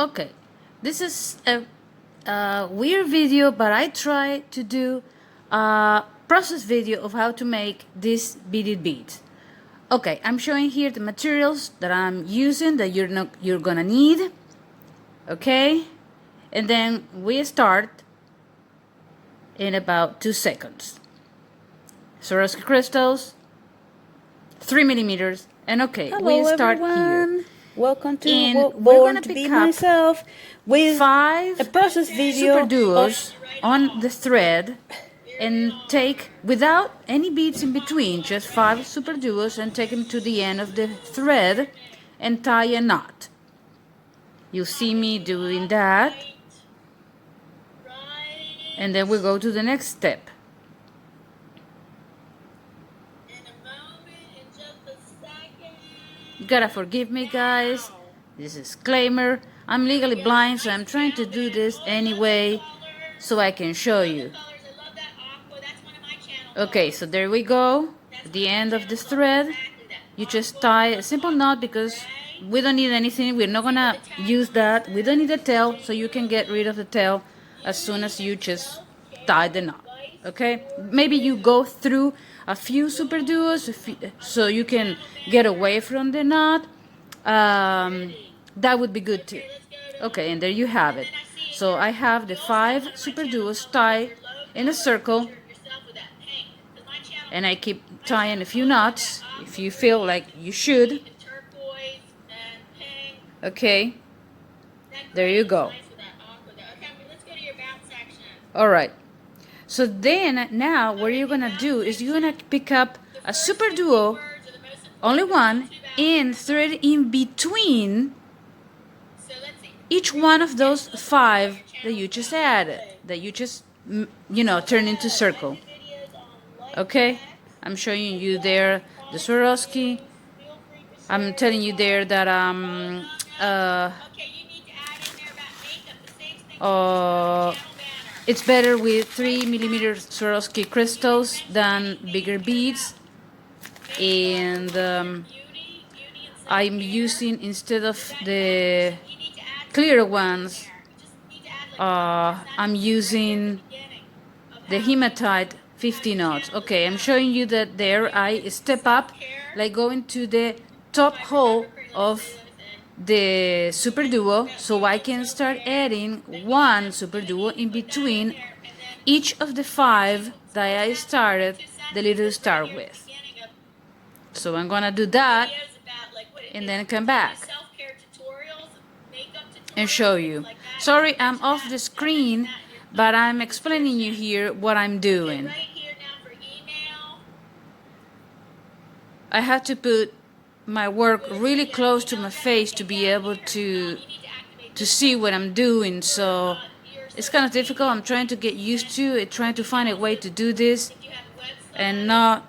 Okay, this is a weird video, but I try to do a process video of how to make this beaded beads. Okay, I'm showing here the materials that I'm using that you're gonna need. Okay, and then we start in about 2 seconds. Swarovski crystals, 3 millimeters, and okay, Hello, we start everyone. here. Welcome to And we're Born gonna to Be pick up Myself with 5 a process video super duos on the thread and take, without any beads in between, just 5 super duos and take them to the end of the thread and tie a knot. You see me doing that, and then we go to the next step. You gotta forgive me, guys. This is disclaimer. I'm legally blind, so I'm trying to do this anyway so I can show you. Okay, so there we go. At the end of this thread, you just tie a simple knot because we don't need anything. We're not gonna use that. We don't need a tail, so you can get rid of the tail as soon as you just tie the knot. Okay, maybe you go through a few super duos so you can get away from the knot. That would be good too. Okay, and there you have it. So I have the 5 super duos tied in a circle, and I keep tying a few knots if you feel like you should. Okay, there you go. All right. So then now what you're gonna do is you're gonna pick up a super duo, only one, and thread in between each one of those 5 that you just added, that you just, turn into circle. Okay, I'm showing you there the Swarovski. I'm telling you there that it's better with 3 millimeter Swarovski crystals than bigger beads, and I'm using, instead of the clear ones, I'm using the hematite 50 knots. Okay, I'm showing you that there I step up, like going to the top hole of the super duo, so I can start adding 1 super duo in between each of the 5 that I started the little star with. So I'm gonna do that and then come back and show you. Sorry, I'm off the screen, but I'm explaining you here what I'm doing. I had to put my work really close to my face to be able to see what I'm doing, so it's kind of difficult. I'm trying to get used to it, trying to find a way to do this and not,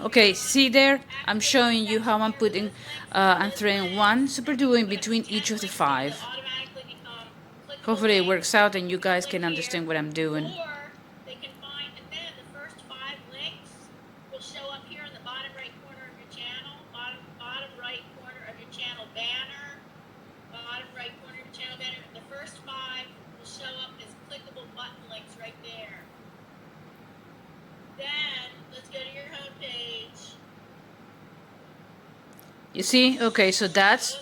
okay, see there, I'm showing you how I'm putting I'm threading 1 super duo in between each of the 5. Hopefully it works out and you guys can understand what I'm doing. You see? Okay, so that's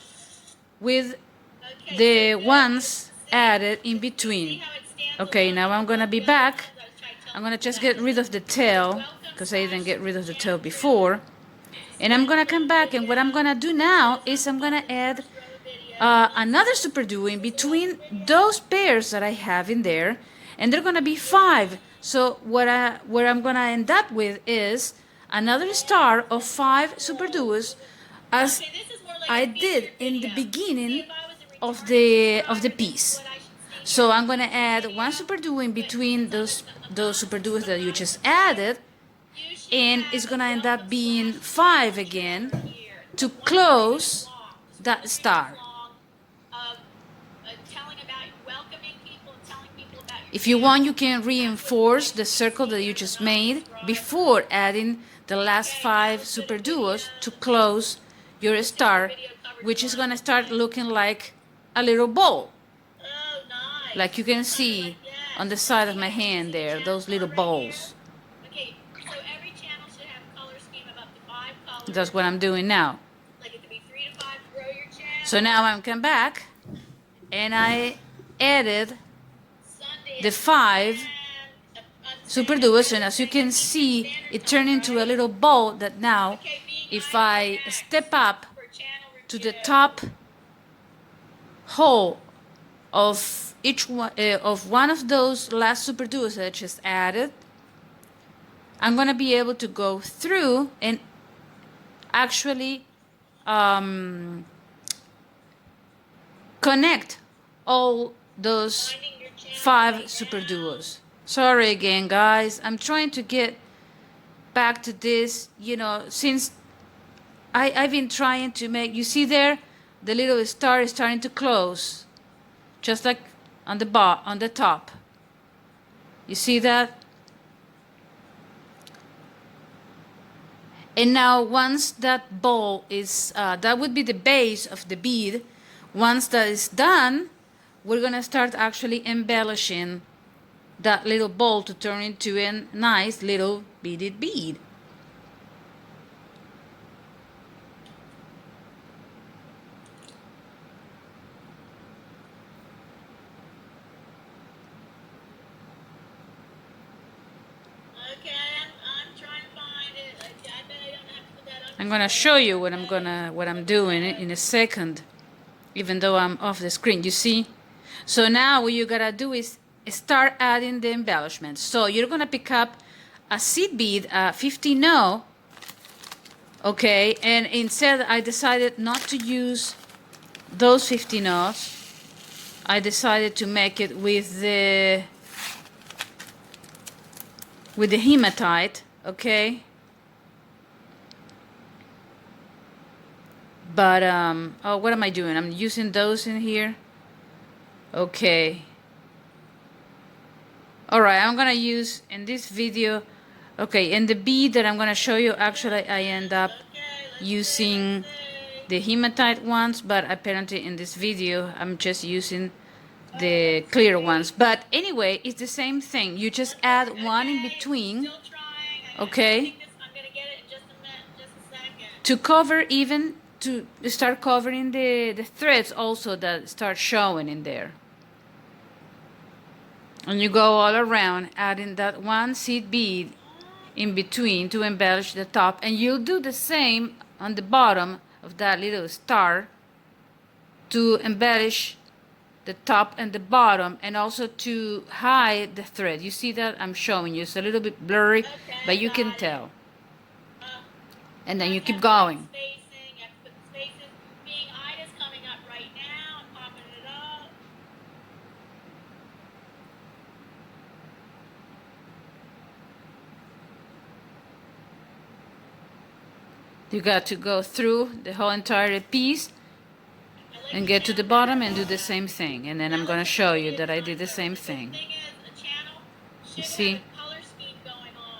with the ones added in between. Okay, now I'm gonna be back. I'm gonna just get rid of the tail because I didn't get rid of the tail before. And I'm gonna come back, and what I'm gonna do now is I'm gonna add another super duo in between those pairs that I have in there, and they're gonna be 5. So where I'm gonna end up with is another star of 5 super duos, as I did in the beginning of the piece. So I'm gonna add 1 super duo in between those super duos that you just added, and it's gonna end up being 5 again to close that star. If you want, you can reinforce the circle that you just made before adding the last 5 super duos to close your star, which is going to start looking like a little ball. Oh, nice. Like you can see on the side of my hand there, those little balls. Okay, so every channel should have a color scheme of up to 5 colors. That's what I'm doing now. Like it could be 3 to 5 to grow your channel. So now I'm come back and I added Sunday the at 5 10, super duos, and as you can see, it turned into a little ball that now, if I step up for channel to the review. top hole of each one of one of those last super duos that I just added, I'm gonna be able to go through and actually connect all those Finding your channel 5 right super now. duos. Sorry again, guys. I'm trying to get back to this, since I've been trying to make, you see there, the little star is starting to close, just like on the top. You see that? And now once that ball is, that would be the base of the bead. Once that is done, we're gonna start actually embellishing that little ball to turn into a nice little beaded bead. Okay, I'm trying to find it. I bet I don't have to put that up. I'm gonna show you what I'm doing in a second, even though I'm off the screen. You see? So now what you gotta do is start adding the embellishments. So you're gonna pick up a seed bead, 50 okay, and instead I decided not to use those 50 knots. I decided to make it with the hematite, okay. But oh, what am I doing? I'm using those in here. Okay. All right, I'm gonna use in this video. Okay, in the bead that I'm gonna show you, actually I end up using the hematite ones, but apparently in this video I'm just using the clear ones. But anyway, it's the same thing. You just add one in between, Still trying. okay, I'm gonna get it in just a minute, just a second. to cover, even to start covering the threads also that start showing in there. And you go all around adding that one seed bead in between to embellish the top, and you'll do the same on the bottom of that little star to embellish the top and the bottom, and also to hide the thread. You see that I'm showing you, it's a little bit blurry, but you can tell. And then you keep going. Spacing, you have to put the spaces. Being Ida's coming up right now. I'm popping it up. You got to go through the whole entire piece and get to the bottom and do the same thing. And then I'm going to show you that I did the same thing. You see?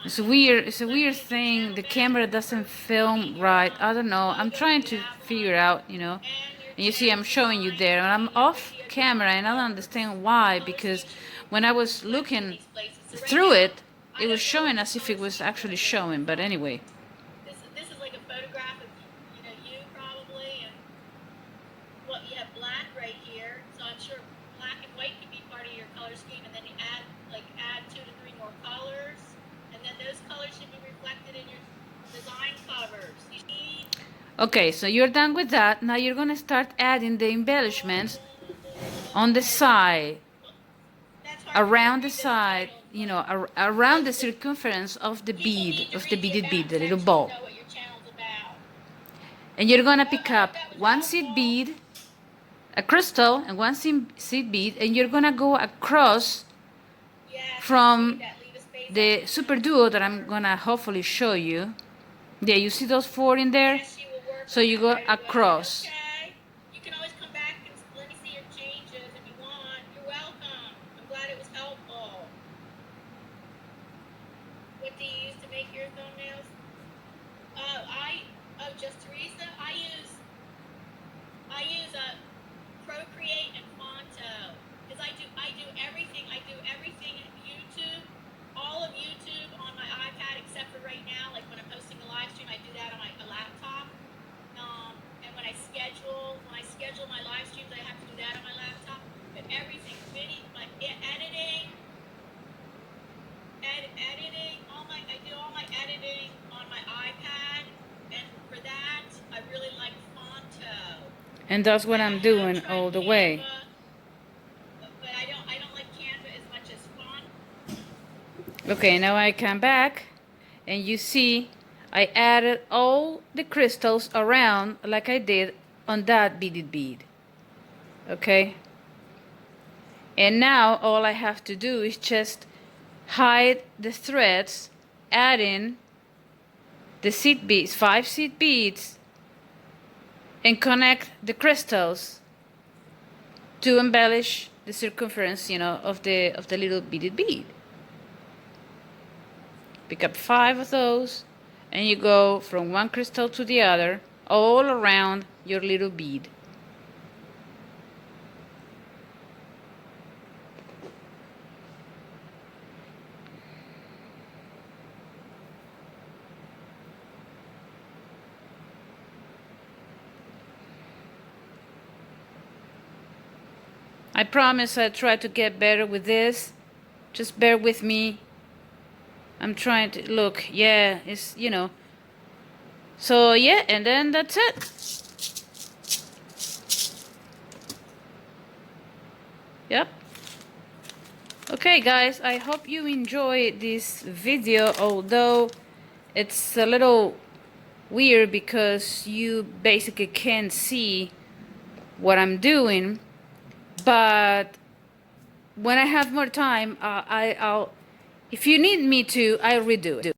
It's a weird thing. The camera doesn't film right. I don't know. I'm trying to figure out, And you see I'm showing you there. And I'm off camera and I don't understand why, because when I was looking through it, it was showing as if it was actually showing. But anyway. This is like a photograph of you probably, and what you have black right here. So I'm sure black and white could be part of your color scheme, and then you add 2 to 3 more colors, and then those colors should be reflected in your design covers. You see? Okay, so you're done with that. Now you're gonna start adding the embellishments on the side, around the side, around the circumference of the bead, of the beaded bead, the little ball. And you're gonna pick up one seed bead, a crystal, and one seed bead, and you're gonna go across from the super duo that I'm gonna hopefully show you. Yeah, you see those 4 in there? So you go across. You can always come back and let me see your changes if you want. You're welcome. I'm glad it was helpful. What do you use to make your thumbnails? Just Teresa. I use a Procreate and Fonto, because I do everything. I do everything in YouTube, all of YouTube on my iPad except for right now. Like when I'm hosting a live stream, I do that on my laptop. And when I schedule my live streams, I have to do that on my laptop. But everything, video, my editing, I do all my editing on my iPad, and for that, I really like Fonto. And that's what I'm doing all the way. But I don't like Canva as much as Fonto. Okay, now I come back and you see I added all the crystals around like I did on that beaded bead. Okay? And now all I have to do is just hide the threads, add in the seed beads, 5 seed beads, and connect the crystals to embellish the circumference, of the little beaded bead. Pick up 5 of those and you go from one crystal to the other all around your little bead. I promise I'll try to get better with this. Just bear with me. I'm trying to look. Yeah, it's, So, yeah, and then that's it. Yep. Okay, guys, I hope you enjoyed this video, although it's a little weird because you basically can't see what I'm doing. But when I have more time, I'll if you need me to, I'll redo it.